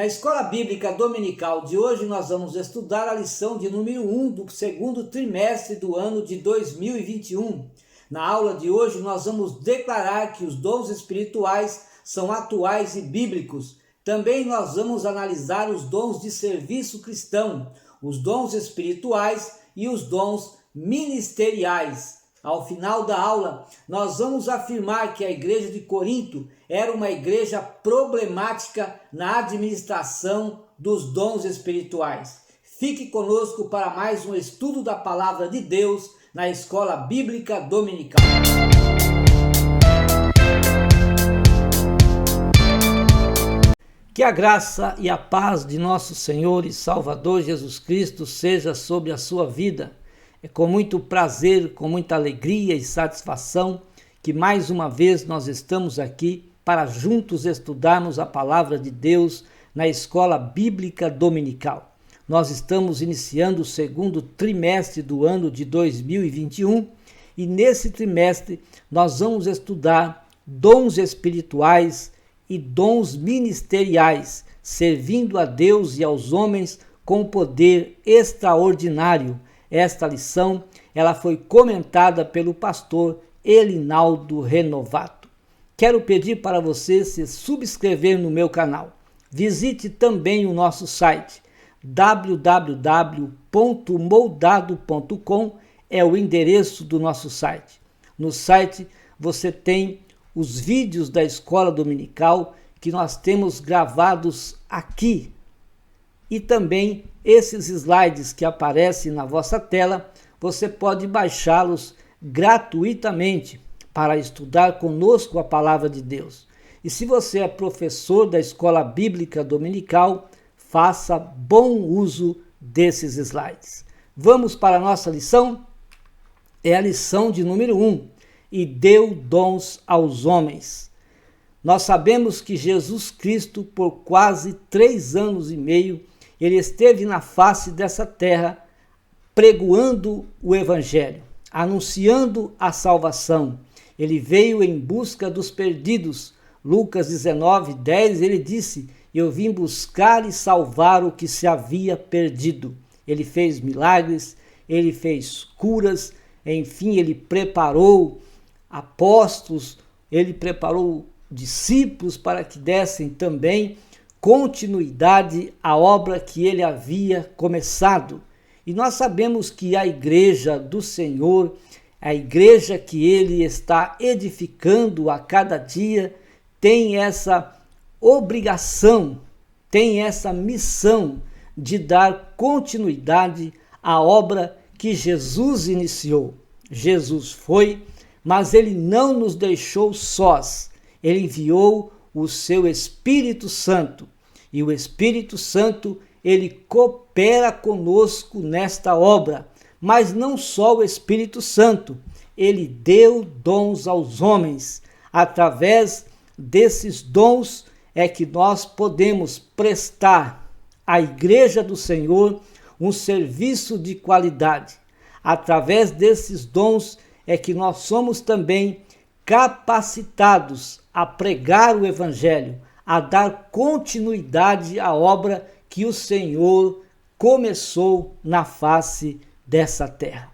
Na Escola Bíblica Dominical de hoje, nós vamos estudar a lição de número 1 do segundo trimestre do ano de 2021. Na aula de hoje, nós vamos declarar que os dons espirituais são atuais e bíblicos. Também nós vamos analisar os dons de serviço cristão, os dons espirituais e os dons ministeriais. Ao final da aula, nós vamos afirmar que a igreja de Corinto era uma igreja problemática na administração dos dons espirituais. Fique conosco para mais um estudo da Palavra de Deus na Escola Bíblica Dominical. Que a graça e a paz de nosso Senhor e Salvador Jesus Cristo seja sobre a sua vida. É com muito prazer, com muita alegria e satisfação que mais uma vez nós estamos aqui para juntos estudarmos a Palavra de Deus na Escola Bíblica Dominical. Nós estamos iniciando o segundo trimestre do ano de 2021 e nesse trimestre nós vamos estudar dons espirituais e dons ministeriais, servindo a Deus e aos homens com poder extraordinário. Esta lição ela foi comentada pelo pastor Elinaldo Renovato. Quero pedir para você se subscrever no meu canal. Visite também o nosso site www.moldado.com é o endereço do nosso site. No site você tem os vídeos da escola dominical que nós temos gravados aqui e também esses slides que aparecem na vossa tela, você pode baixá-los gratuitamente para estudar conosco a Palavra de Deus. E se você é professor da Escola Bíblica Dominical, faça bom uso desses slides. Vamos para a nossa lição? É a lição de número 1. E deu dons aos homens. Nós sabemos que Jesus Cristo, por quase 3 anos e meio, ele esteve na face dessa terra pregoando o Evangelho, anunciando a salvação. Ele veio em busca dos perdidos. Lucas 19:10, ele disse: eu vim buscar e salvar o que se havia perdido. Ele fez milagres, ele fez curas, enfim, ele preparou apóstolos, ele preparou discípulos para que dessem também continuidade à obra que ele havia começado. E nós sabemos que a igreja do Senhor, a igreja que ele está edificando a cada dia, tem essa obrigação, tem essa missão de dar continuidade à obra que Jesus iniciou. Jesus foi, mas ele não nos deixou sós. Ele enviou o seu Espírito Santo. E o Espírito Santo, ele coopera conosco nesta obra. Mas não só o Espírito Santo, ele deu dons aos homens. Através desses dons é que nós podemos prestar à Igreja do Senhor um serviço de qualidade. Através desses dons é que nós somos também capacitados a pregar o Evangelho, a dar continuidade à obra que o Senhor começou na face dessa terra.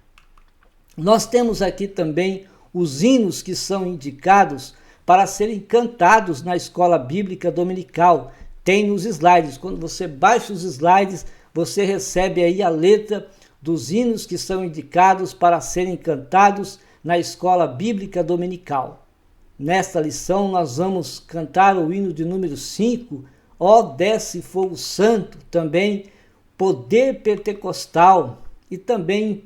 Nós temos aqui também os hinos que são indicados para serem cantados na Escola Bíblica Dominical. Tem nos slides. Quando você baixa os slides, você recebe aí a letra dos hinos que são indicados para serem cantados na Escola Bíblica Dominical. Nesta lição nós vamos cantar o hino de número 5, Ó desce fogo santo, também poder pentecostal e também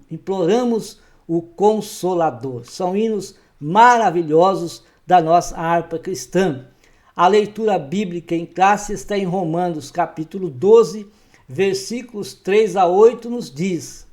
imploramos o Consolador. São hinos maravilhosos da nossa harpa cristã. A leitura bíblica em classe está em Romanos capítulo 12, versículos 3 a 8 nos diz: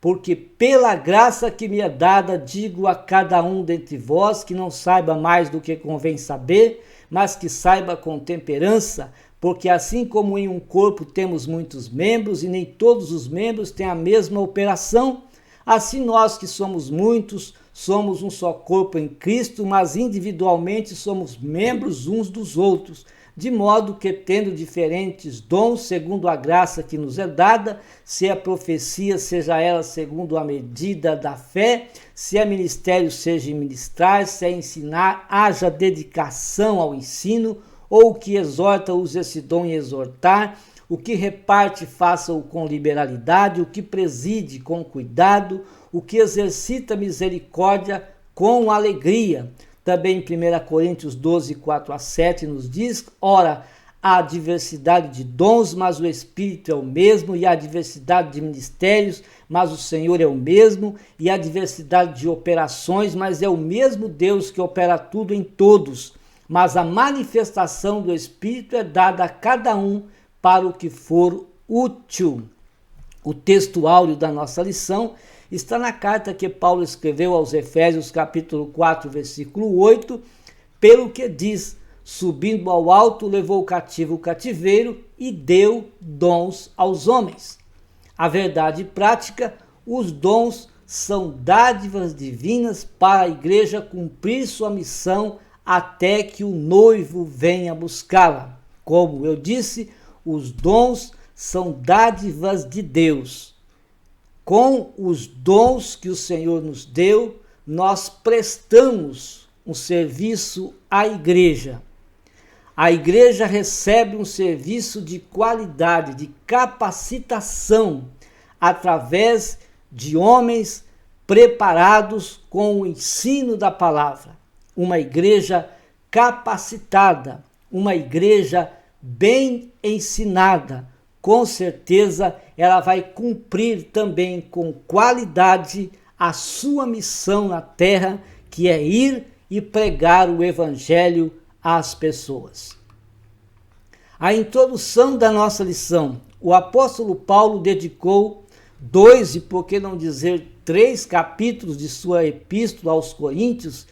porque pela graça que me é dada, digo a cada um dentre vós que não saiba mais do que convém saber, mas que saiba com temperança, porque assim como em um corpo temos muitos membros e nem todos os membros têm a mesma operação, assim nós que somos muitos, somos um só corpo em Cristo, mas individualmente somos membros uns dos outros. de modo que, tendo diferentes dons, segundo a graça que nos é dada, se é profecia, seja ela segundo a medida da fé, se é ministério, seja ministrar, se é ensinar, haja dedicação ao ensino, ou o que exorta, use esse dom em exortar, o que reparte, faça-o com liberalidade, o que preside, com cuidado, o que exercita misericórdia, com alegria. Também em 1 Coríntios 12, 4-7 nos diz, ora, há diversidade de dons, mas o Espírito é o mesmo, e há diversidade de ministérios, mas o Senhor é o mesmo, e há diversidade de operações, mas é o mesmo Deus que opera tudo em todos. Mas a manifestação do Espírito é dada a cada um para o que for útil. O texto áureo da nossa lição está na carta que Paulo escreveu aos Efésios, capítulo 4, versículo 8, pelo que diz, subindo ao alto, levou cativo o cativeiro e deu dons aos homens. A verdade prática, os dons são dádivas divinas para a igreja cumprir sua missão até que o noivo venha buscá-la. Como eu disse, os dons são dádivas de Deus. Com os dons que o Senhor nos deu, nós prestamos um serviço à igreja. A igreja recebe um serviço de qualidade, de capacitação, através de homens preparados com o ensino da palavra. Uma igreja capacitada, uma igreja bem ensinada, com certeza ela vai cumprir também com qualidade a sua missão na terra, que é ir e pregar o evangelho às pessoas. A introdução da nossa lição, o apóstolo Paulo dedicou 2, e por que não dizer 3 capítulos de sua epístola aos Coríntios,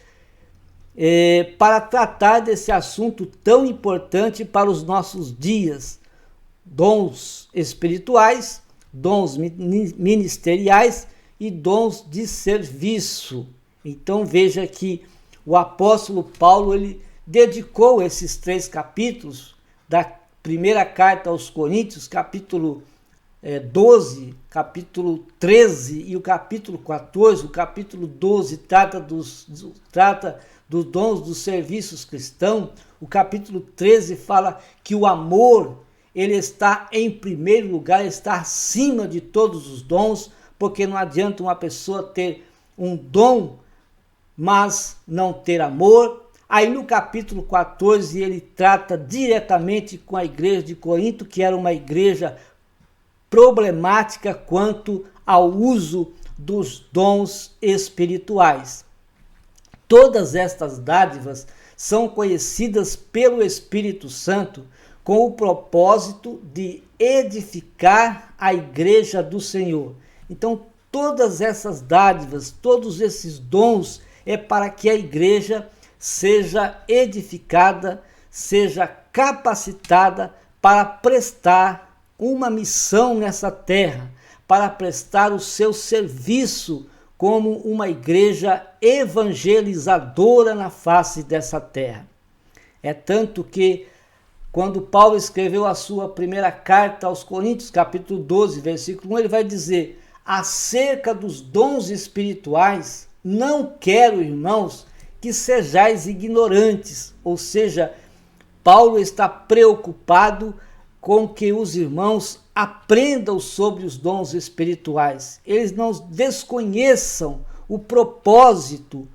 para tratar desse assunto tão importante para os nossos dias. Dons espirituais, dons ministeriais e dons de serviço. Então veja que o apóstolo Paulo ele dedicou esses 3 capítulos da primeira carta aos Coríntios, capítulo 12, capítulo 13 e o capítulo 14. O capítulo 12 trata dos dons dos serviços cristãos. O capítulo 13 fala que o amor ele está em primeiro lugar, está acima de todos os dons, porque não adianta uma pessoa ter um dom, mas não ter amor. Aí no capítulo 14 ele trata diretamente com a igreja de Corinto, que era uma igreja problemática quanto ao uso dos dons espirituais. Todas estas dádivas são conhecidas pelo Espírito Santo com o propósito de edificar a igreja do Senhor. Então, todas essas dádivas, todos esses dons é para que a igreja seja edificada, seja capacitada para prestar uma missão nessa terra, para prestar o seu serviço como uma igreja evangelizadora na face dessa terra. É tanto que quando Paulo escreveu a sua primeira carta aos Coríntios, capítulo 12, versículo 1, ele vai dizer: acerca dos dons espirituais, não quero, irmãos, que sejais ignorantes. Ou seja, Paulo está preocupado com que os irmãos aprendam sobre os dons espirituais. Eles não desconheçam o propósito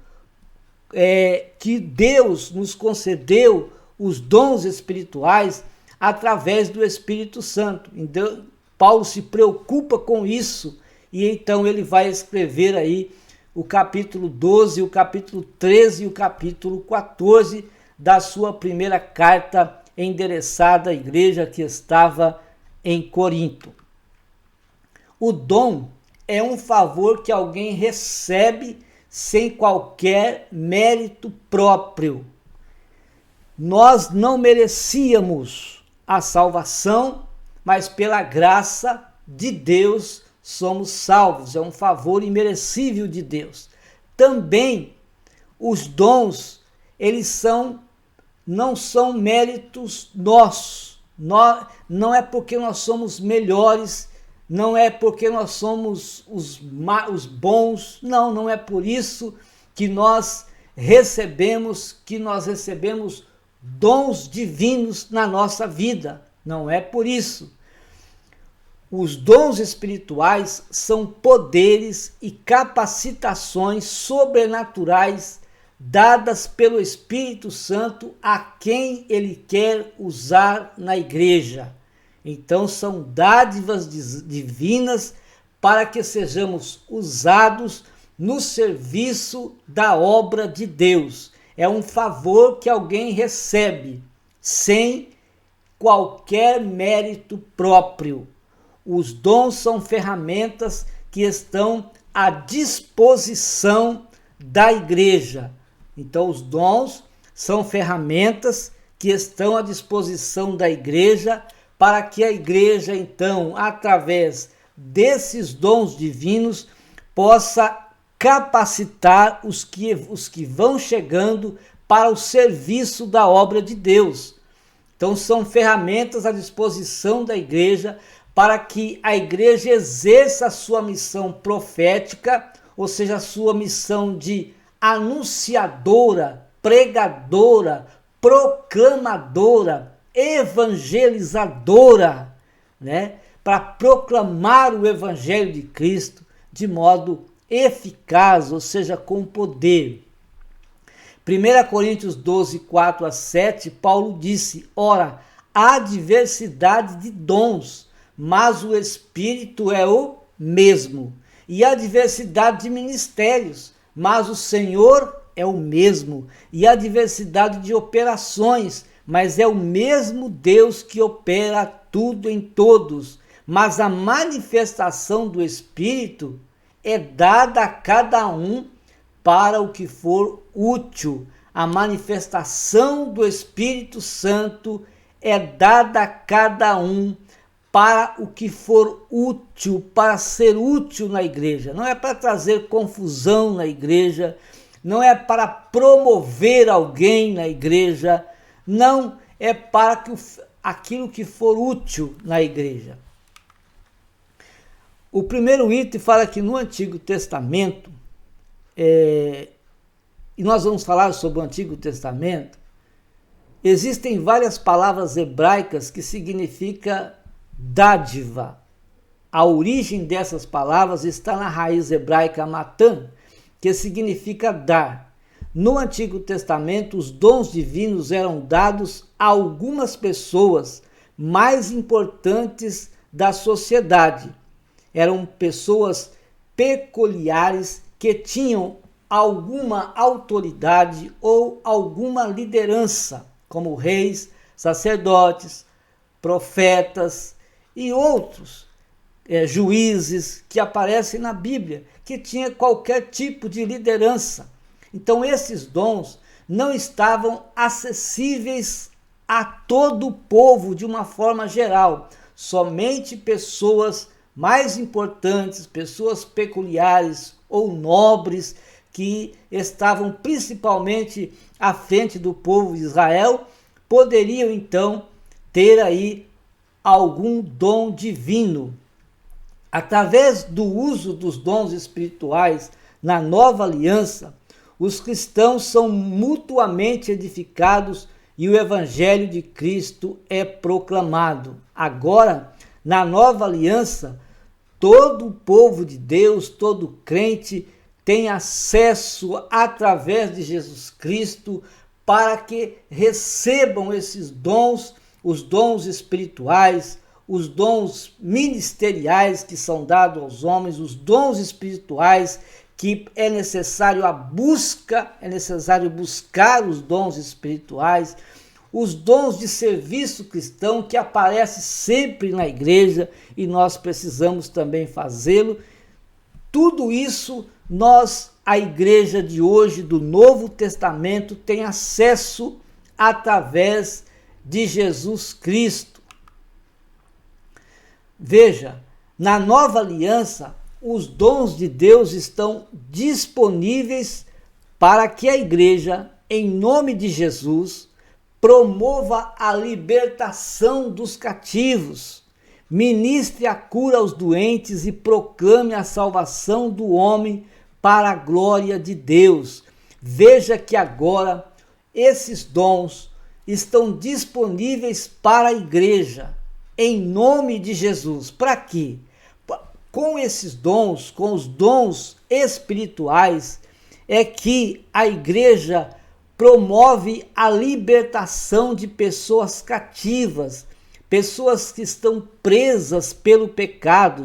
que Deus nos concedeu, os dons espirituais, através do Espírito Santo. Então, Paulo se preocupa com isso, e então ele vai escrever aí o capítulo 12, o capítulo 13 e o capítulo 14 da sua primeira carta endereçada à igreja que estava em Corinto. O dom é um favor que alguém recebe sem qualquer mérito próprio. Nós não merecíamos a salvação, mas pela graça de Deus somos salvos. É um favor imerecível de Deus. Também os dons, eles são não são méritos nossos. Não é porque nós somos melhores, não é porque nós somos os bons, não é por isso que nós recebemos dons divinos na nossa vida. Não é por isso. Os dons espirituais são poderes e capacitações sobrenaturais dadas pelo Espírito Santo a quem ele quer usar na igreja. Então são dádivas divinas para que sejamos usados no serviço da obra de Deus. É um favor que alguém recebe sem qualquer mérito próprio. Os dons são ferramentas que estão à disposição da igreja. Então, os dons são ferramentas que estão à disposição da igreja para que a igreja, então, através desses dons divinos, possa capacitar os que vão chegando para o serviço da obra de Deus. Então, são ferramentas à disposição da igreja para que a igreja exerça a sua missão profética, ou seja, a sua missão de anunciadora, pregadora, proclamadora, evangelizadora, né? Para proclamar o evangelho de Cristo de modo eficaz, ou seja, com poder. 1 Coríntios 12, 4 a 7, Paulo disse: ora, há diversidade de dons, mas o Espírito é o mesmo. E há diversidade de ministérios, mas o Senhor é o mesmo. E há diversidade de operações, mas é o mesmo Deus que opera tudo em todos. Mas a manifestação do Espírito é dada a cada um para o que for útil. A manifestação do Espírito Santo é dada a cada um para o que for útil, para ser útil na igreja. Não é para trazer confusão na igreja, não é para promover alguém na igreja, não é para aquilo que for útil na igreja. O primeiro item fala que no Antigo Testamento, e nós vamos falar sobre o Antigo Testamento, existem várias palavras hebraicas que significam dádiva. A origem dessas palavras está na raiz hebraica matan, que significa dar. No Antigo Testamento, os dons divinos eram dados a algumas pessoas mais importantes da sociedade. Eram pessoas peculiares que tinham alguma autoridade ou alguma liderança, como reis, sacerdotes, profetas e outros juízes que aparecem na Bíblia, que tinha qualquer tipo de liderança. Então esses dons não estavam acessíveis a todo o povo de uma forma geral. Somente pessoas mais importantes, pessoas peculiares ou nobres que estavam principalmente à frente do povo de Israel poderiam então ter aí algum dom divino. Através do uso dos dons espirituais na nova aliança, os cristãos são mutuamente edificados e o evangelho de Cristo é proclamado. Agora, na nova aliança, todo o povo de Deus, todo crente, tem acesso através de Jesus Cristo para que recebam esses dons, os dons espirituais, os dons ministeriais que são dados aos homens, os dons espirituais que é necessário buscar os dons espirituais, os dons de serviço cristão que aparecem sempre na igreja e nós precisamos também fazê-lo. Tudo isso a igreja de hoje, do Novo Testamento, tem acesso através de Jesus Cristo. Veja, na nova aliança, os dons de Deus estão disponíveis para que a igreja, em nome de Jesus, promova a libertação dos cativos, ministre a cura aos doentes e proclame a salvação do homem para a glória de Deus. Veja que agora esses dons estão disponíveis para a igreja, em nome de Jesus. Para quê? Com esses dons, com os dons espirituais, é que a igreja promove a libertação de pessoas cativas, pessoas que estão presas pelo pecado,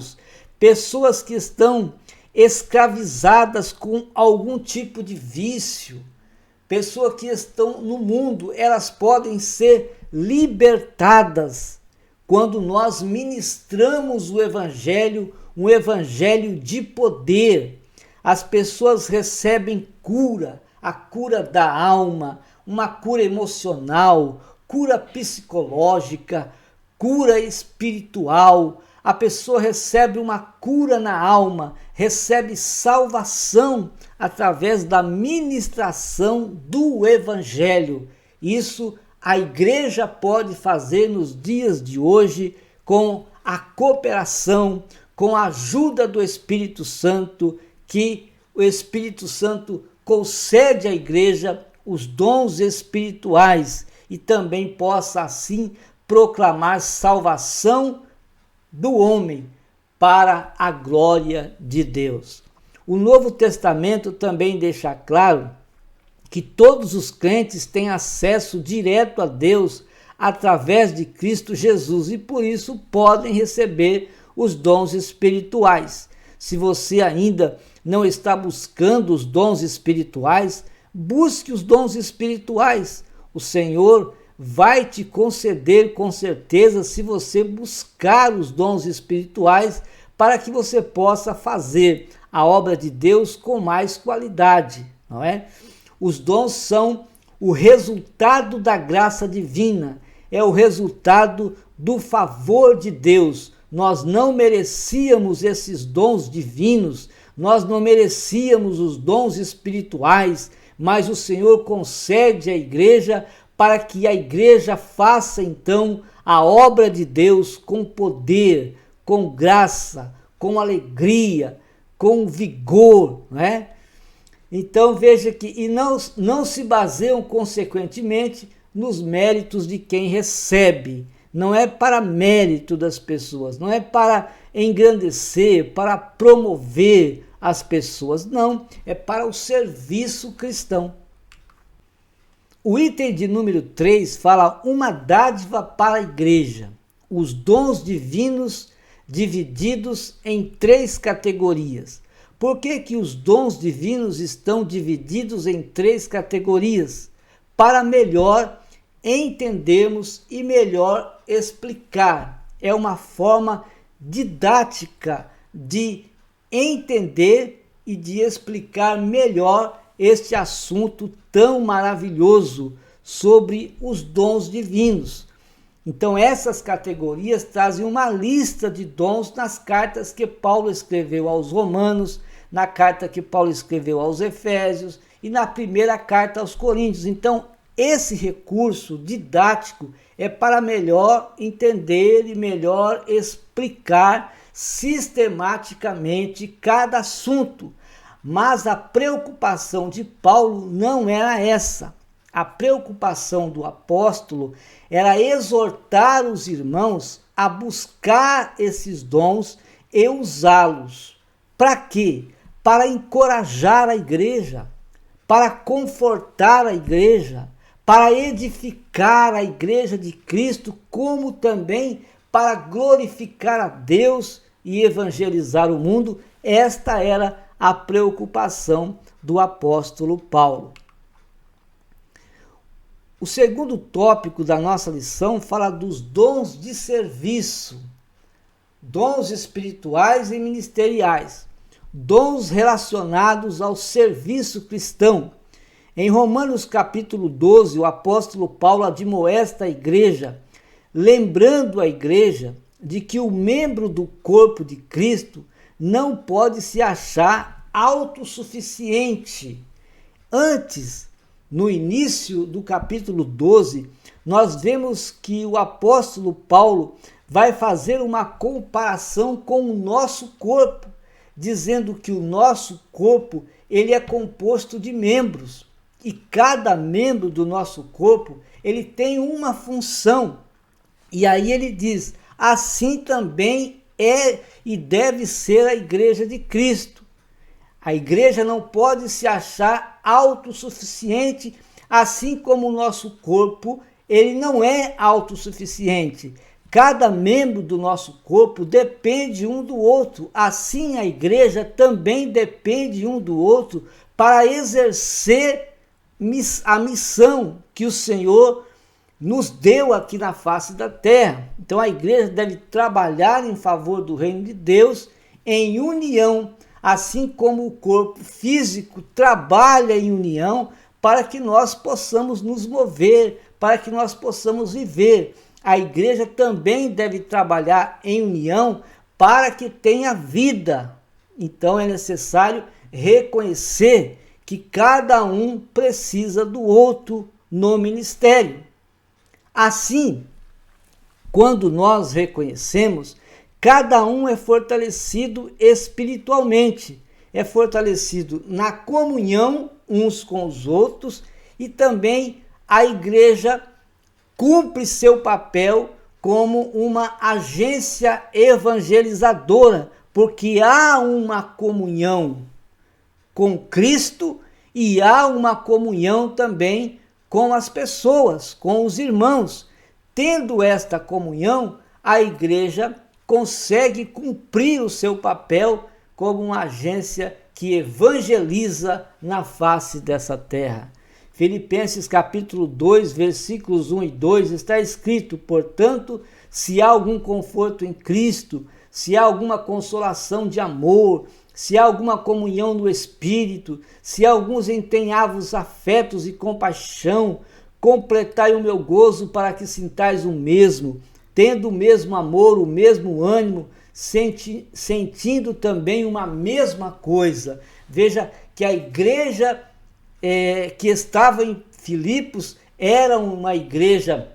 pessoas que estão escravizadas com algum tipo de vício, pessoas que estão no mundo, elas podem ser libertadas quando nós ministramos o evangelho, um evangelho de poder. As pessoas recebem cura, a cura da alma, uma cura emocional, cura psicológica, cura espiritual. A pessoa recebe uma cura na alma, recebe salvação através da ministração do evangelho. Isso a igreja pode fazer nos dias de hoje com a cooperação, com a ajuda do Espírito Santo, que o Espírito Santo concede à igreja os dons espirituais e também possa assim proclamar salvação do homem para a glória de Deus. O Novo Testamento também deixa claro que todos os crentes têm acesso direto a Deus através de Cristo Jesus e por isso podem receber os dons espirituais. Se você ainda não está buscando os dons espirituais, busque os dons espirituais. O Senhor vai te conceder com certeza se você buscar os dons espirituais para que você possa fazer a obra de Deus com mais qualidade, não é? Os dons são o resultado da graça divina, é o resultado do favor de Deus. Nós não merecíamos esses dons divinos, nós não merecíamos os dons espirituais, mas o Senhor concede à igreja para que a igreja faça então a obra de Deus com poder, com graça, com alegria, com vigor, não é? Então veja que e não se baseiam consequentemente nos méritos de quem recebe. Não é para mérito das pessoas, não é para engrandecer, para promover as pessoas, não, é para o serviço cristão. O item de número 3 fala uma dádiva para a igreja, os dons divinos divididos em 3 categorias. Por que os dons divinos estão divididos em 3 categorias? Para melhor entendermos e melhor explicar. É uma forma didática de entender e de explicar melhor este assunto tão maravilhoso sobre os dons divinos. Então essas categorias trazem uma lista de dons nas cartas que Paulo escreveu aos Romanos, na carta que Paulo escreveu aos Efésios e na primeira carta aos Coríntios. Então esse recurso didático é para melhor entender e melhor explicar sistematicamente cada assunto. Mas a preocupação de Paulo não era essa. A preocupação do apóstolo era exortar os irmãos a buscar esses dons e usá-los. Para quê? Para encorajar a igreja, para confortar a igreja, para edificar a igreja de Cristo, como também para glorificar a Deus e evangelizar o mundo. Esta era a preocupação do apóstolo Paulo. O segundo tópico da nossa lição fala dos dons de serviço, dons espirituais e ministeriais, dons relacionados ao serviço cristão. Em Romanos capítulo 12, o apóstolo Paulo admoesta a igreja, lembrando a igreja de que o membro do corpo de Cristo não pode se achar autossuficiente. Antes, no início do capítulo 12, nós vemos que o apóstolo Paulo vai fazer uma comparação com o nosso corpo, dizendo que o nosso corpo ele é composto de membros, e cada membro do nosso corpo ele tem uma função. E aí ele diz: assim também é e deve ser a igreja de Cristo. A igreja não pode se achar autossuficiente, assim como o nosso corpo ele não é autossuficiente. Cada membro do nosso corpo depende um do outro. Assim, a igreja também depende um do outro para exercer a missão que o Senhor nos deu aqui na face da terra. Então, a igreja deve trabalhar em favor do reino de Deus em união, assim como o corpo físico trabalha em união para que nós possamos nos mover, para que nós possamos viver. A igreja também deve trabalhar em união para que tenha vida. Então é necessário reconhecer que cada um precisa do outro no ministério. Assim, quando nós reconhecemos, cada um é fortalecido espiritualmente, é fortalecido na comunhão uns com os outros, e também a igreja cumpre seu papel como uma agência evangelizadora, porque há uma comunhão com Cristo e há uma comunhão também com as pessoas, com os irmãos. Tendo esta comunhão, a igreja consegue cumprir o seu papel como uma agência que evangeliza na face dessa terra. Filipenses capítulo 2, versículos 1 e 2, está escrito: portanto, se há algum conforto em Cristo, se há alguma consolação de amor, se há alguma comunhão no Espírito, se alguns empenhavos afetos e compaixão, completai o meu gozo para que sintais o mesmo, tendo o mesmo amor, o mesmo ânimo, sentindo também uma mesma coisa. Veja que a igreja que estava em Filipos era uma igreja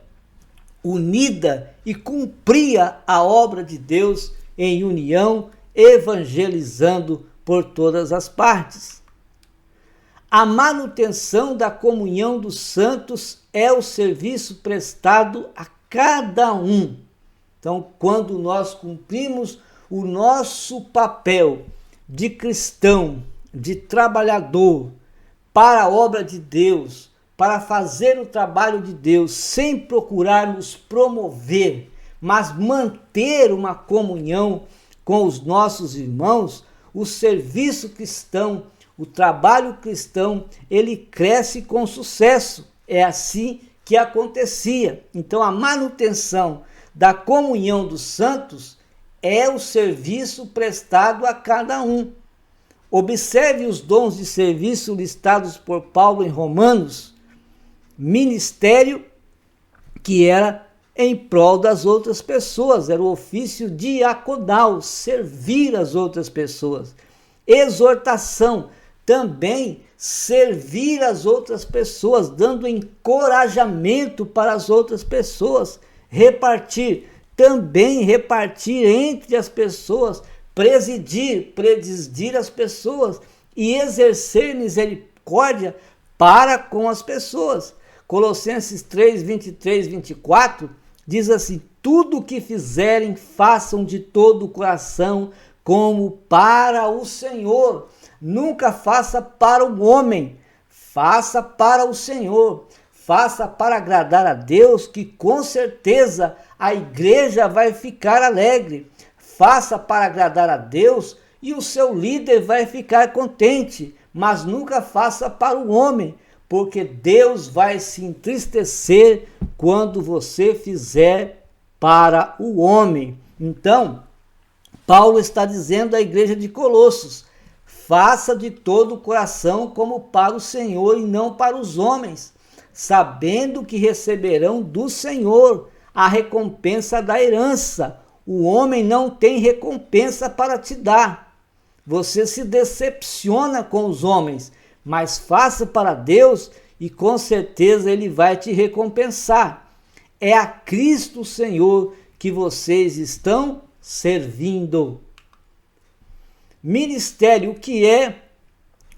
unida e cumpria a obra de Deus em união, evangelizando por todas as partes. A manutenção da comunhão dos santos é o serviço prestado a cada um. Então, quando nós cumprimos o nosso papel de cristão, de trabalhador, para a obra de Deus, para fazer o trabalho de Deus, sem procurar nos promover, mas manter uma comunhão com os nossos irmãos, o serviço cristão, o trabalho cristão, ele cresce com sucesso. É assim que acontecia. Então, a manutenção da comunhão dos santos é o serviço prestado a cada um. Observe os dons de serviço listados por Paulo em Romanos. Ministério, que era em prol das outras pessoas, era o ofício diaconal, servir as outras pessoas. Exortação, também servir as outras pessoas, dando encorajamento para as outras pessoas. Repartir, também repartir entre as pessoas, presidir as pessoas e exercer misericórdia para com as pessoas. Colossenses 3, 23, 24 diz assim: tudo o que fizerem, façam de todo o coração, como para o Senhor. Nunca faça para o homem, faça para o Senhor. Faça para agradar a Deus, que com certeza a igreja vai ficar alegre. Faça para agradar a Deus e o seu líder vai ficar contente, mas nunca faça para o homem, porque Deus vai se entristecer quando você fizer para o homem. Então, Paulo está dizendo à igreja de Colossos: faça de todo o coração como para o Senhor e não para os homens, sabendo que receberão do Senhor a recompensa da herança. O homem não tem recompensa para te dar. Você se decepciona com os homens, mas faça para Deus e com certeza Ele vai te recompensar. é a Cristo Senhor que vocês estão servindo. Ministério, o que é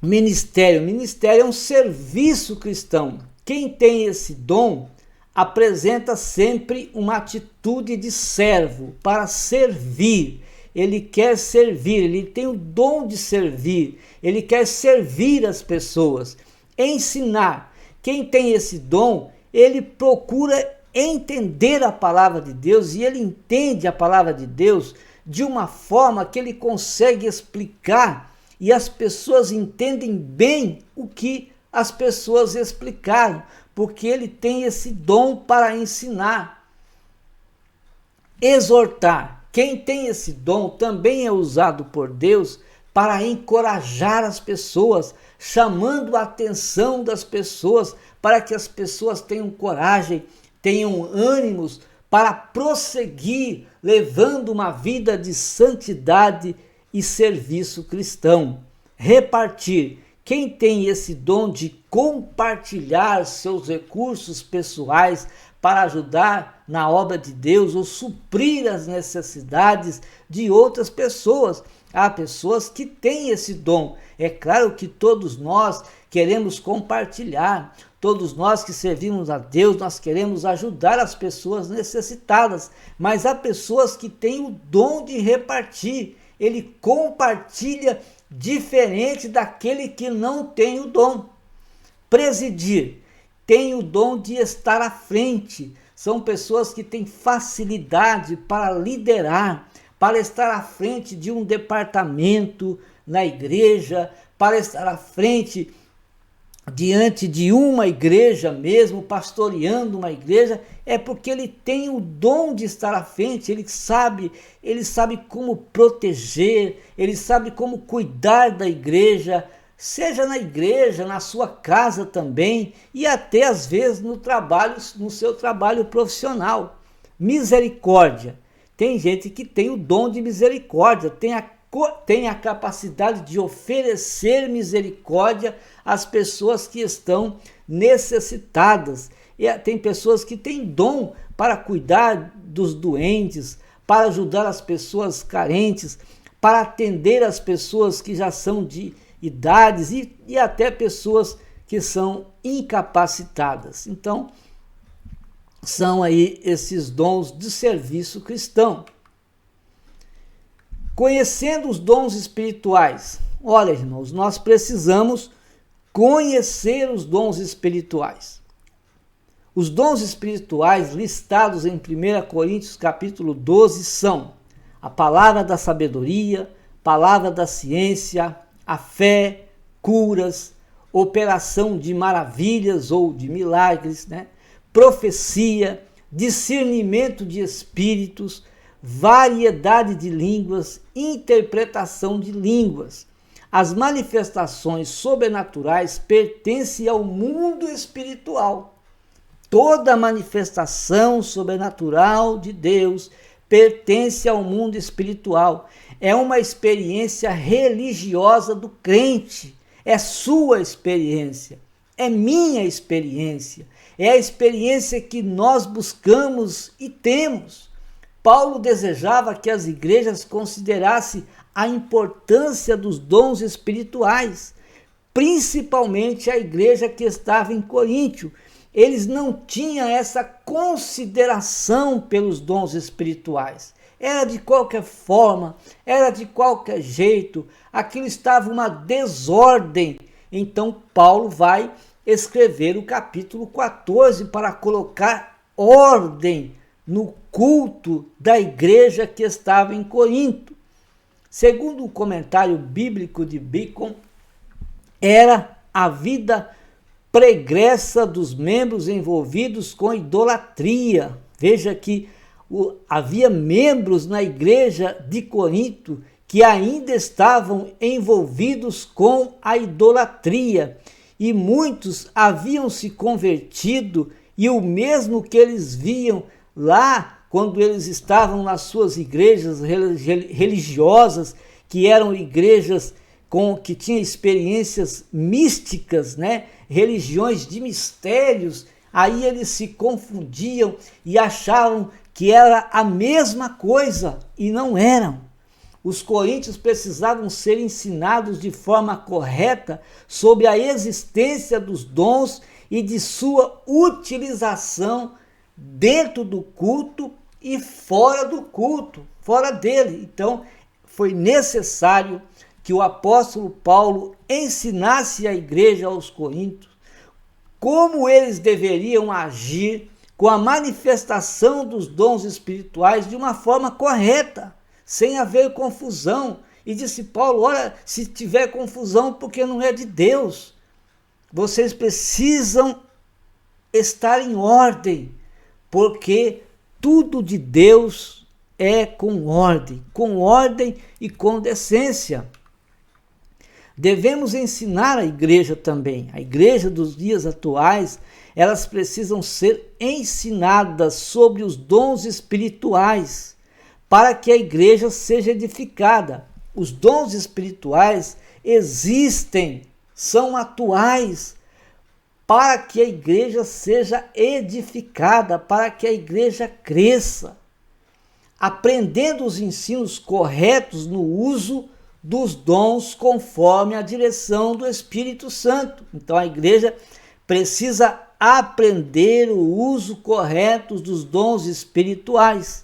ministério? Ministério é um serviço cristão. Quem tem esse dom apresenta sempre uma atitude de servo para servir. Ele quer servir, ele tem o dom de servir, ele quer servir as pessoas, ensinar. Quem tem esse dom, ele procura entender a palavra de Deus e ele entende a palavra de Deus de uma forma que ele consegue explicar e as pessoas entendem bem o que as pessoas explicaram, porque ele tem esse dom para ensinar, exortar. Quem tem esse dom também é usado por Deus para encorajar as pessoas, chamando a atenção das pessoas, para que as pessoas tenham coragem, tenham ânimos para prosseguir, levando uma vida de santidade e serviço cristão. Repartir. Quem tem esse dom de compartilhar seus recursos pessoais para ajudar na obra de Deus ou suprir as necessidades de outras pessoas. Há pessoas que têm esse dom. É claro que todos nós queremos compartilhar, todos nós que servimos a Deus, nós queremos ajudar as pessoas necessitadas, mas há pessoas que têm o dom de repartir. Ele compartilha diferente daquele que não tem o dom. Presidir. Tem o dom de estar à frente. São pessoas que têm facilidade para liderar, para estar à frente de um departamento na igreja, para estar à frente diante de uma igreja mesmo, pastoreando uma igreja, é porque ele tem o dom de estar à frente, ele sabe como proteger, ele sabe como cuidar da igreja, seja na igreja, na sua casa também, e até às vezes no seu trabalho profissional. Misericórdia. Tem gente que tem o dom de misericórdia, tem a capacidade de oferecer misericórdia às pessoas que estão necessitadas. E tem pessoas que têm dom para cuidar dos doentes, para ajudar as pessoas carentes, para atender as pessoas que já são de idades e até pessoas que são incapacitadas. Então, são aí esses dons de serviço cristão. Conhecendo os dons espirituais. Olha, irmãos, nós precisamos conhecer os dons espirituais. Os dons espirituais listados em 1 Coríntios capítulo 12 são a palavra da sabedoria, palavra da ciência, a fé, curas, operação de maravilhas ou de milagres, profecia, discernimento de espíritos, variedade de línguas, interpretação de línguas. As manifestações sobrenaturais pertencem ao mundo espiritual. Toda manifestação sobrenatural de Deus pertence ao mundo espiritual. É uma experiência religiosa do crente. É sua experiência. É minha experiência. É a experiência que nós buscamos e temos. Paulo desejava que as igrejas considerassem a importância dos dons espirituais, principalmente a igreja que estava em Coríntio. Eles não tinham essa consideração pelos dons espirituais. Era de qualquer forma, era de qualquer jeito, aquilo estava uma desordem. Então Paulo vai escrever o capítulo 14 para colocar ordem no culto da igreja que estava em Corinto. Segundo o comentário bíblico de Bacon, era a vida pregressa dos membros envolvidos com idolatria. Veja que havia membros na igreja de Corinto que ainda estavam envolvidos com a idolatria e muitos haviam se convertido e o mesmo que eles viam lá quando eles estavam nas suas igrejas religiosas, que eram igrejas que tinham experiências místicas, religiões de mistérios, aí eles se confundiam e achavam que era a mesma coisa e não eram. Os coríntios precisavam ser ensinados de forma correta sobre a existência dos dons e de sua utilização dentro do culto e fora do culto, fora dele. Então, foi necessário que o apóstolo Paulo ensinasse à igreja aos coríntios como eles deveriam agir com a manifestação dos dons espirituais de uma forma correta, sem haver confusão. E disse Paulo, olha, se tiver confusão, porque não é de Deus. Vocês precisam estar em ordem, porque tudo de Deus é com ordem e com decência. Devemos ensinar a igreja também. A igreja dos dias atuais, elas precisam ser ensinadas sobre os dons espirituais, para que a igreja seja edificada. Os dons espirituais existem, são atuais, para que a igreja seja edificada, para que a igreja cresça, aprendendo os ensinos corretos no uso dos dons conforme a direção do Espírito Santo. Então a igreja precisa aprender o uso correto dos dons espirituais.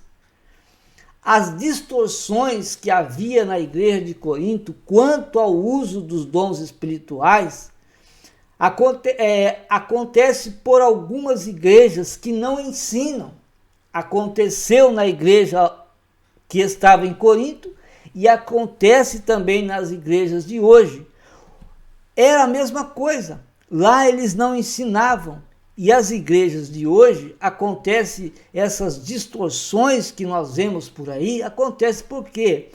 As distorções que havia na igreja de Corinto quanto ao uso dos dons espirituais acontece por algumas igrejas que não ensinam. Aconteceu na igreja que estava em Corinto e acontece também nas igrejas de hoje. Era a mesma coisa. Lá eles não ensinavam. E as igrejas de hoje, acontece essas distorções que nós vemos por aí, acontece por quê?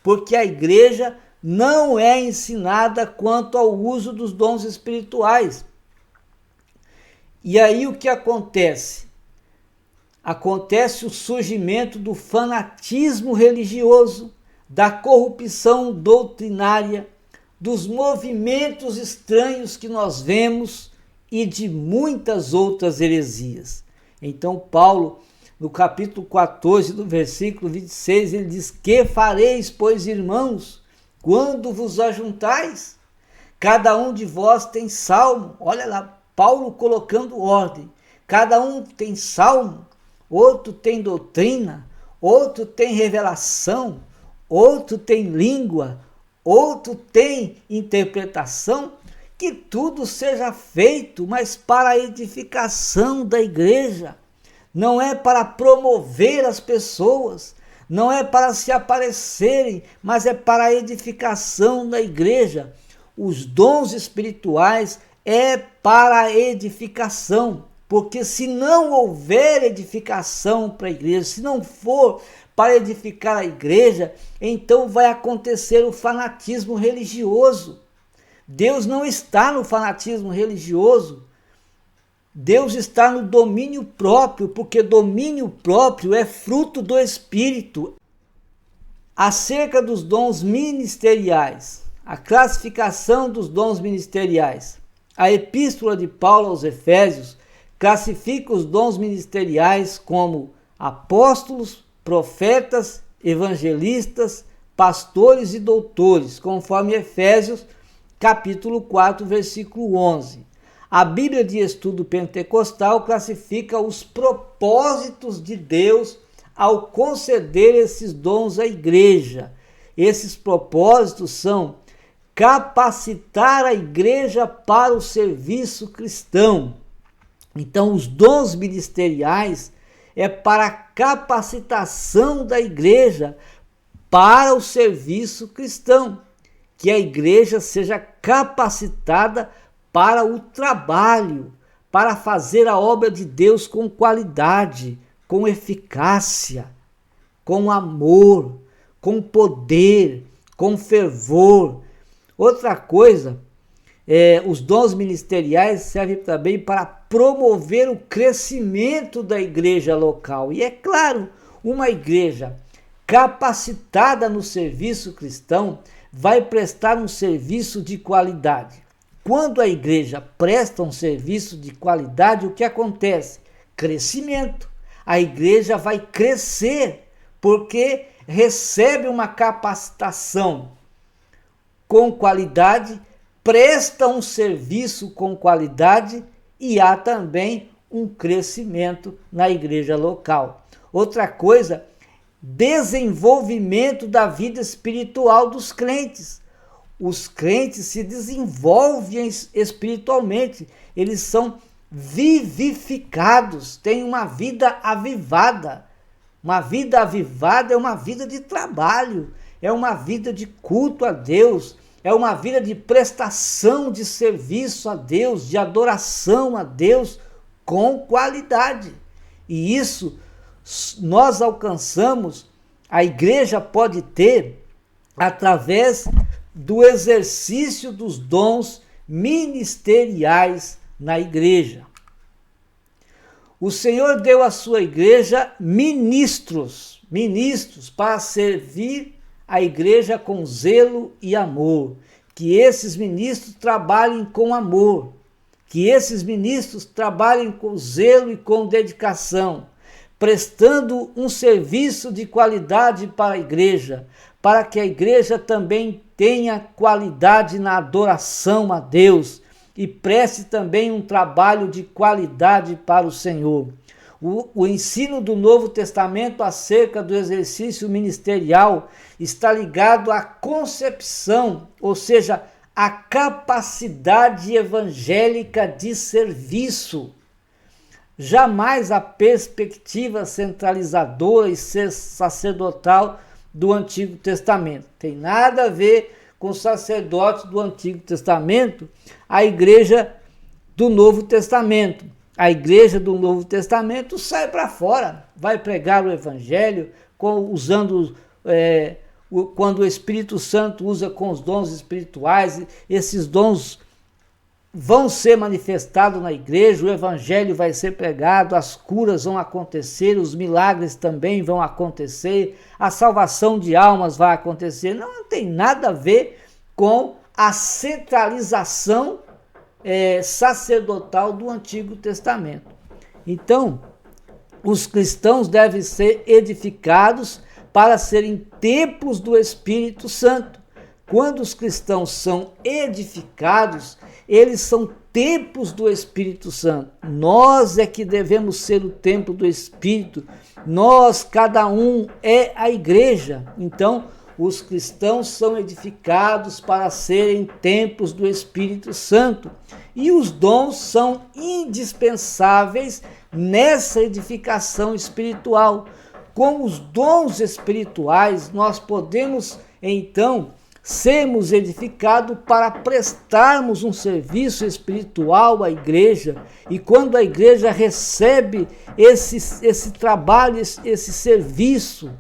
Porque a igreja não é ensinada quanto ao uso dos dons espirituais. E aí o que acontece? Acontece o surgimento do fanatismo religioso, da corrupção doutrinária, dos movimentos estranhos que nós vemos e de muitas outras heresias. Então Paulo, no capítulo 14, no versículo 26, ele diz: que fareis, pois, irmãos, quando vos ajuntais? Cada um de vós tem salmo. Olha lá, Paulo colocando ordem. Cada um tem salmo, outro tem doutrina, outro tem revelação, outro tem língua, outro tem interpretação. Que tudo seja feito, mas para a edificação da igreja. Não é para promover as pessoas, não é para se aparecerem, mas é para a edificação da igreja. Os dons espirituais é para a edificação, porque se não houver edificação para a igreja, se não for para edificar a igreja, então vai acontecer o fanatismo religioso. Deus não está no fanatismo religioso, Deus está no domínio próprio, porque domínio próprio é fruto do Espírito. Acerca dos dons ministeriais, a classificação dos dons ministeriais. A epístola de Paulo aos Efésios classifica os dons ministeriais como apóstolos, profetas, evangelistas, pastores e doutores, conforme Efésios capítulo 4, versículo 11. A Bíblia de Estudo Pentecostal classifica os propósitos de Deus ao conceder esses dons à igreja. Esses propósitos são capacitar a igreja para o serviço cristão. Então, os dons ministeriais é para a capacitação da igreja para o serviço cristão. Que a igreja seja capacitada para o trabalho, para fazer a obra de Deus com qualidade, com eficácia, com amor, com poder, com fervor. Outra coisa, os dons ministeriais servem também para promover o crescimento da igreja local. E é claro, uma igreja capacitada no serviço cristão vai prestar um serviço de qualidade. quando a igreja presta um serviço de qualidade, o que acontece? Crescimento. A igreja vai crescer porque recebe uma capacitação com qualidade, presta um serviço com qualidade e há também um crescimento na igreja local. Outra coisa, desenvolvimento da vida espiritual dos crentes. Os crentes se desenvolvem espiritualmente, eles são vivificados, têm uma vida avivada. Uma vida avivada é uma vida de trabalho, é uma vida de culto a Deus, é uma vida de prestação de serviço a Deus, de adoração a Deus com qualidade. E isso nós alcançamos, a igreja pode ter através do exercício dos dons ministeriais na igreja. O Senhor deu à sua igreja ministros para servir a igreja com zelo e amor. Que esses ministros trabalhem com amor, que esses ministros trabalhem com zelo e com dedicação, prestando um serviço de qualidade para a igreja, para que a igreja também tenha qualidade na adoração a Deus e preste também um trabalho de qualidade para o Senhor. O ensino do Novo Testamento acerca do exercício ministerial está ligado à concepção, ou seja, à capacidade evangélica de serviço. Jamais a perspectiva centralizadora e sacerdotal do Antigo Testamento. Tem nada a ver com os sacerdotes do Antigo Testamento, a igreja do Novo Testamento. A igreja do Novo Testamento sai para fora, vai pregar o evangelho, usando quando o Espírito Santo usa com os dons espirituais, esses dons vão ser manifestados na igreja, o evangelho vai ser pregado, as curas vão acontecer, os milagres também vão acontecer, a salvação de almas vai acontecer. Não tem nada a ver com a centralização sacerdotal do Antigo Testamento. Então, os cristãos devem ser edificados para serem templos do Espírito Santo. Quando os cristãos são edificados, eles são templos do Espírito Santo. Nós é que devemos ser o templo do Espírito. Nós, cada um, é a igreja. Então, os cristãos são edificados para serem templos do Espírito Santo. E os dons são indispensáveis nessa edificação espiritual. Com os dons espirituais, nós podemos, então, sermos edificados para prestarmos um serviço espiritual à igreja. E quando a igreja recebe esse trabalho, esse serviço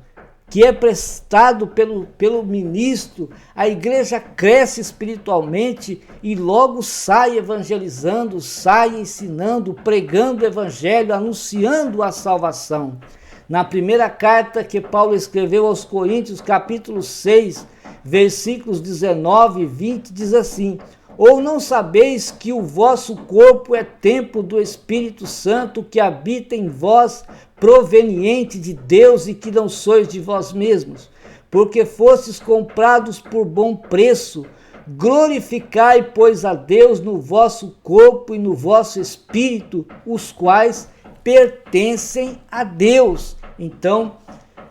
que é prestado pelo ministro, a igreja cresce espiritualmente e logo sai evangelizando, sai ensinando, pregando o evangelho, anunciando a salvação. Na primeira carta que Paulo escreveu aos Coríntios, capítulo 6, versículos 19 e 20, diz assim: ou não sabeis que o vosso corpo é templo do Espírito Santo que habita em vós, proveniente de Deus, e que não sois de vós mesmos, porque fostes comprados por bom preço? Glorificai, pois, a Deus no vosso corpo e no vosso espírito, os quais pertencem a Deus. Então,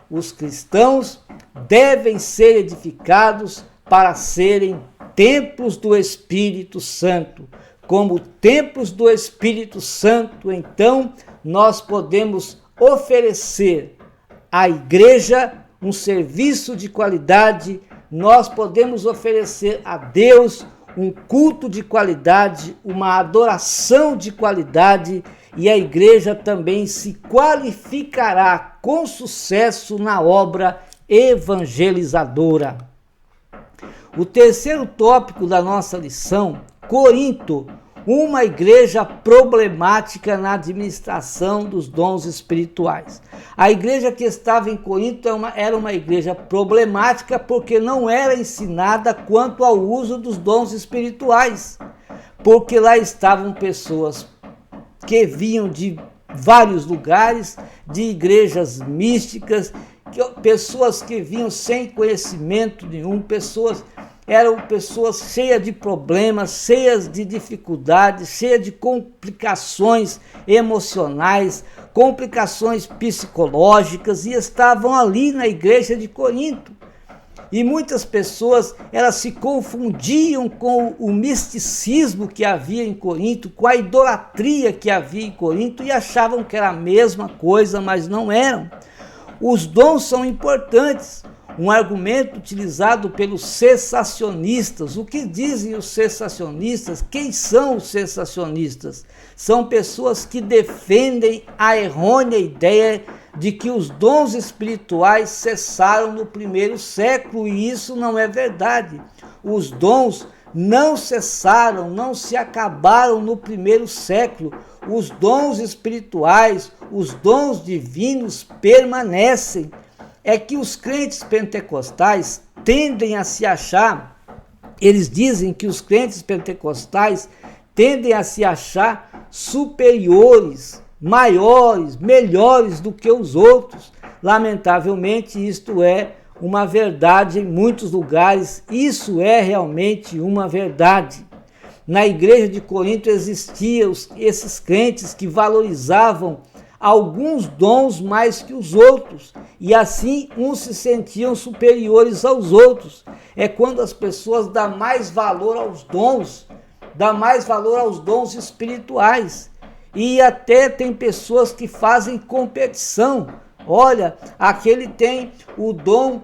os cristãos devem ser edificados para serem templos do Espírito Santo. Como templos do Espírito Santo, então, nós podemos oferecer à igreja um serviço de qualidade, nós podemos oferecer a Deus um culto de qualidade, uma adoração de qualidade, e a igreja também se qualificará com sucesso na obra evangelizadora. O terceiro tópico da nossa lição, Corinto, uma igreja problemática na administração dos dons espirituais. A igreja que estava em Corinto era uma igreja problemática porque não era ensinada quanto ao uso dos dons espirituais. porque lá estavam pessoas que vinham de vários lugares, de igrejas místicas, pessoas que vinham sem conhecimento nenhum, eram pessoas cheias de problemas, cheias de dificuldades, cheias de complicações emocionais, complicações psicológicas, e estavam ali na igreja de Corinto. E muitas pessoas, elas se confundiam com o misticismo que havia em Corinto, com a idolatria que havia em Corinto, e achavam que era a mesma coisa, mas não eram. Os dons são importantes. Um argumento utilizado pelos cessacionistas. O que dizem os cessacionistas? Quem são os cessacionistas? São pessoas que defendem a errônea ideia de que os dons espirituais cessaram no primeiro século, e isso não é verdade. Os dons não cessaram, não se acabaram no primeiro século. Os dons espirituais, os dons divinos permanecem. É que os crentes pentecostais tendem a se achar, eles dizem que os crentes pentecostais tendem a se achar superiores, maiores, melhores do que os outros. Lamentavelmente, isto é uma verdade em muitos lugares, isso é realmente uma verdade. Na igreja de Corinto existiam esses crentes que valorizavam alguns dons mais que os outros, e assim uns se sentiam superiores aos outros. É quando as pessoas dão mais valor aos dons, espirituais, e até tem pessoas que fazem competição. Olha, aquele tem o dom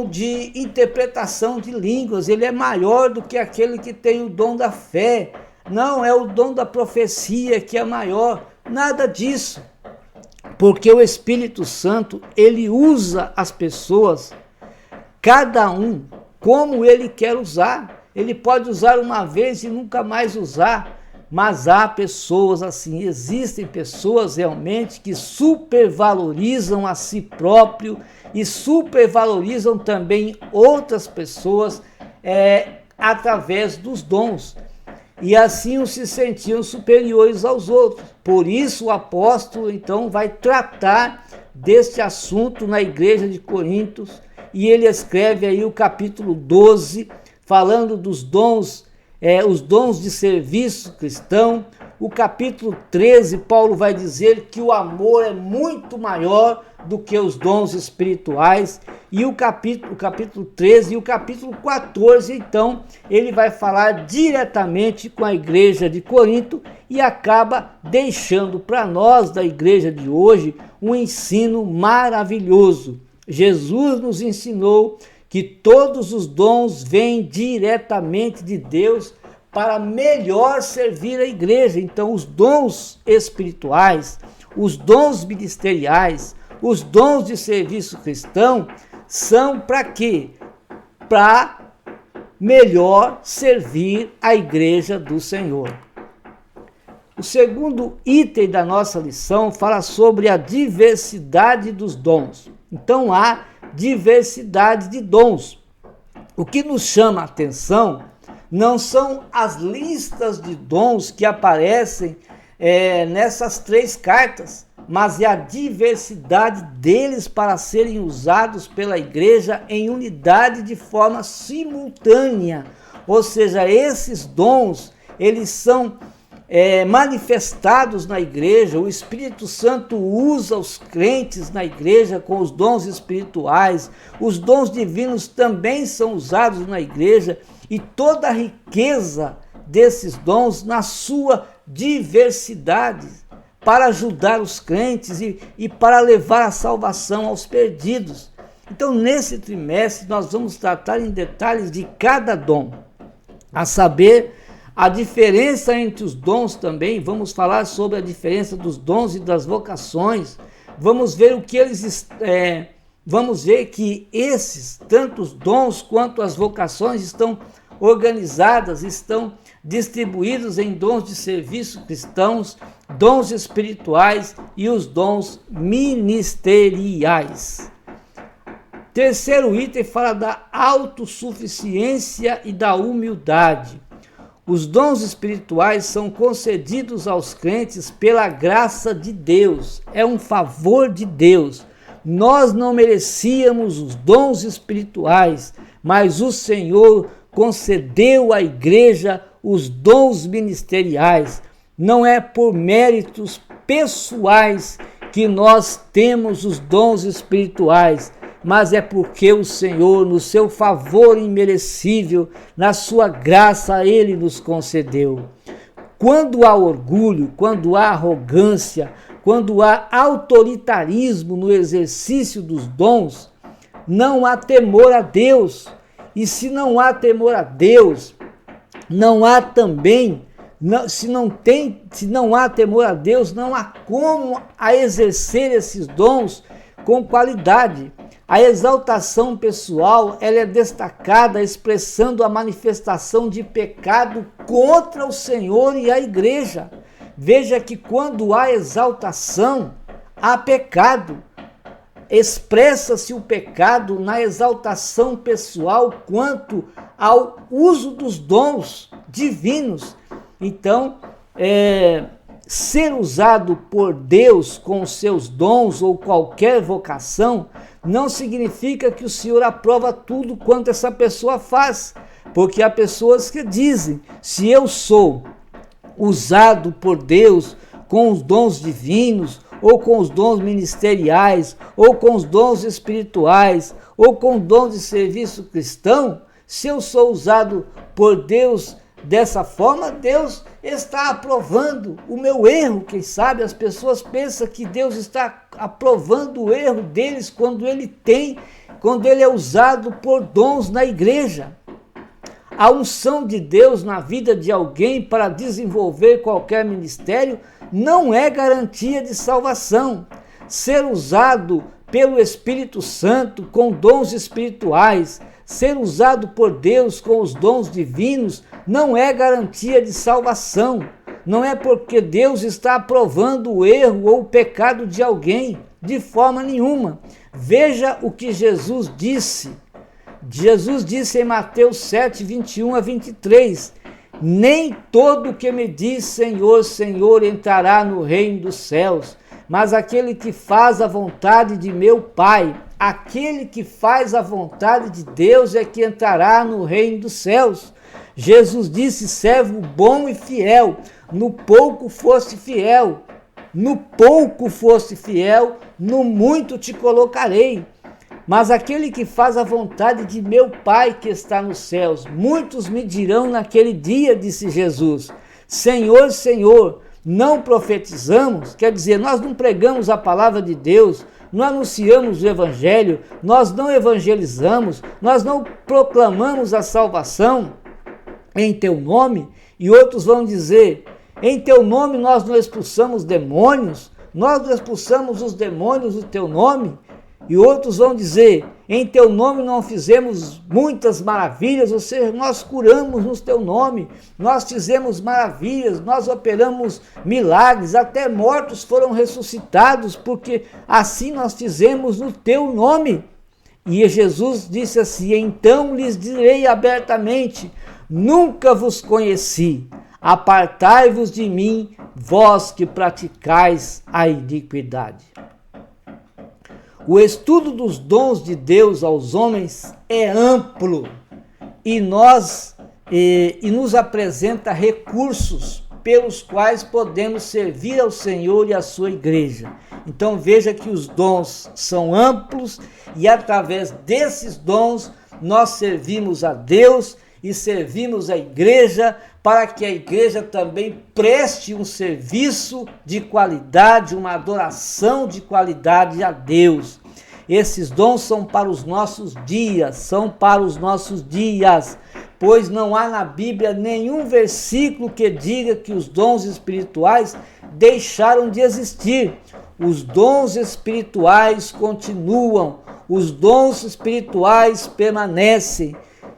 de interpretação de línguas, ele é maior do que aquele que tem o dom da fé. Não, é o dom da profecia que é maior. Nada disso, porque o Espírito Santo, ele usa as pessoas, cada um, como ele quer usar. Ele pode usar uma vez e nunca mais usar, mas há pessoas assim, existem pessoas realmente que supervalorizam a si próprio e supervalorizam também outras pessoas através dos dons. E assim se sentiam superiores aos outros. Por isso o apóstolo então vai tratar deste assunto na igreja de Corinto, e ele escreve aí o capítulo 12, falando dos dons, os dons de serviço cristão. O capítulo 13, Paulo vai dizer que o amor é muito maior do que os dons espirituais. E o capítulo 13 e o capítulo 14, então, ele vai falar diretamente com a igreja de Corinto e acaba deixando para nós da igreja de hoje um ensino maravilhoso. Jesus nos ensinou que todos os dons vêm diretamente de Deus para melhor servir a igreja. Então, os dons espirituais, os dons ministeriais, os dons de serviço cristão são para quê? Para melhor servir a igreja do Senhor. O segundo item da nossa lição fala sobre a diversidade dos dons. Então, há diversidade de dons. O que nos chama a atenção não são as listas de dons que aparecem nessas 3 cartas, mas é a diversidade deles para serem usados pela igreja em unidade de forma simultânea. Ou seja, esses dons, eles são manifestados na igreja. O Espírito Santo usa os crentes na igreja com os dons espirituais. Os dons divinos também são usados na igreja, e toda a riqueza desses dons na sua diversidade, para ajudar os crentes e para levar a salvação aos perdidos. Então, nesse trimestre, nós vamos tratar em detalhes de cada dom, a saber, a diferença entre os dons também. Vamos falar sobre a diferença dos dons e das vocações. Vamos ver o que vamos ver que esses, tanto os dons quanto as vocações, estão organizadas, estão distribuídos em dons de serviço cristãos, dons espirituais e os dons ministeriais. Terceiro item fala da autossuficiência e da humildade. Os dons espirituais são concedidos aos crentes pela graça de Deus. É um favor de Deus. Nós não merecíamos os dons espirituais, mas o Senhor concedeu à igreja os dons ministeriais. Não é por méritos pessoais que nós temos os dons espirituais, mas é porque o Senhor, no seu favor imerecível, na sua graça, Ele nos concedeu. Quando há orgulho, quando há arrogância, quando há autoritarismo no exercício dos dons, não há temor a Deus. E se não há temor a Deus, não há também, se não há temor a Deus, não há como a exercer esses dons com qualidade. A exaltação pessoal, ela é destacada expressando a manifestação de pecado contra o Senhor e a igreja. Veja que quando há exaltação, há pecado. Expressa-se o pecado na exaltação pessoal quanto ao uso dos dons divinos. Então, ser usado por Deus com os seus dons ou qualquer vocação não significa que o Senhor aprova tudo quanto essa pessoa faz, porque há pessoas que dizem: se eu sou usado por Deus com os dons divinos, ou com os dons ministeriais, ou com os dons espirituais, ou com dons de serviço cristão, se eu sou usado por Deus dessa forma, Deus está aprovando o meu erro. Quem sabe as pessoas pensam que Deus está aprovando o erro deles quando ele é usado por dons na igreja. A unção de Deus na vida de alguém para desenvolver qualquer ministério não é garantia de salvação. Ser usado pelo Espírito Santo com dons espirituais, ser usado por Deus com os dons divinos, não é garantia de salvação. Não é porque Deus está aprovando o erro ou o pecado de alguém, de forma nenhuma. Veja o que Jesus disse. Jesus disse em Mateus 7, 21 a 23, nem todo que me diz Senhor, Senhor entrará no reino dos céus, mas aquele que faz a vontade de meu Pai, aquele que faz a vontade de Deus é que entrará no reino dos céus. Jesus disse: servo bom e fiel, no pouco foste fiel, no muito te colocarei. Mas aquele que faz a vontade de meu Pai que está nos céus, muitos me dirão naquele dia, disse Jesus, Senhor, Senhor, não profetizamos? Quer dizer, nós não pregamos a palavra de Deus, não anunciamos o evangelho, nós não evangelizamos, nós não proclamamos a salvação em teu nome? E outros vão dizer, em teu nome nós não expulsamos demônios, nós não expulsamos os demônios do teu nome. E outros vão dizer, em teu nome não fizemos muitas maravilhas, ou seja, nós curamos no teu nome, nós fizemos maravilhas, nós operamos milagres, até mortos foram ressuscitados, porque assim nós fizemos no teu nome. E Jesus disse assim, então lhes direi abertamente, nunca vos conheci, apartai-vos de mim, vós que praticais a iniquidade. O estudo dos dons de Deus aos homens é amplo e nos apresenta recursos pelos quais podemos servir ao Senhor e à sua igreja. Então veja que os dons são amplos e através desses dons nós servimos a Deus e servimos a igreja, para que a igreja também preste um serviço de qualidade, uma adoração de qualidade a Deus. Esses dons são para os nossos dias, pois não há na Bíblia nenhum versículo que diga que os dons espirituais deixaram de existir. Os dons espirituais continuam, os dons espirituais permanecem.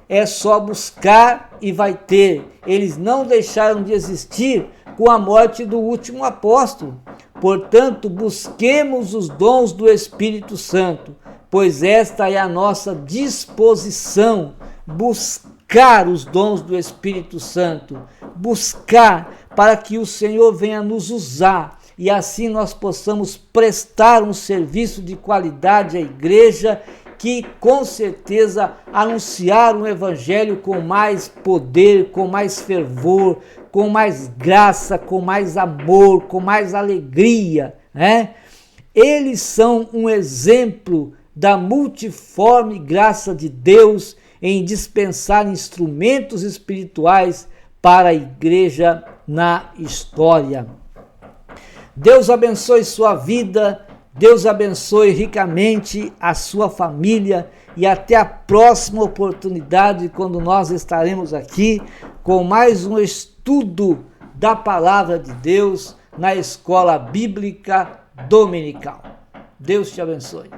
É só buscar e vai ter. Eles não deixaram de existir com a morte do último apóstolo. Portanto, busquemos os dons do Espírito Santo, pois esta é a nossa disposição, buscar buscar os dons do Espírito Santo, buscar para que o Senhor venha nos usar e assim nós possamos prestar um serviço de qualidade à igreja, que com certeza anunciar um evangelho com mais poder, com mais fervor, com mais graça, com mais amor, com mais alegria, né? Eles são um exemplo da multiforme graça de Deus em dispensar instrumentos espirituais para a igreja na história. Deus abençoe sua vida, Deus abençoe ricamente a sua família e até a próxima oportunidade, quando nós estaremos aqui com mais um estudo da Palavra de Deus na Escola Bíblica Dominical. Deus te abençoe.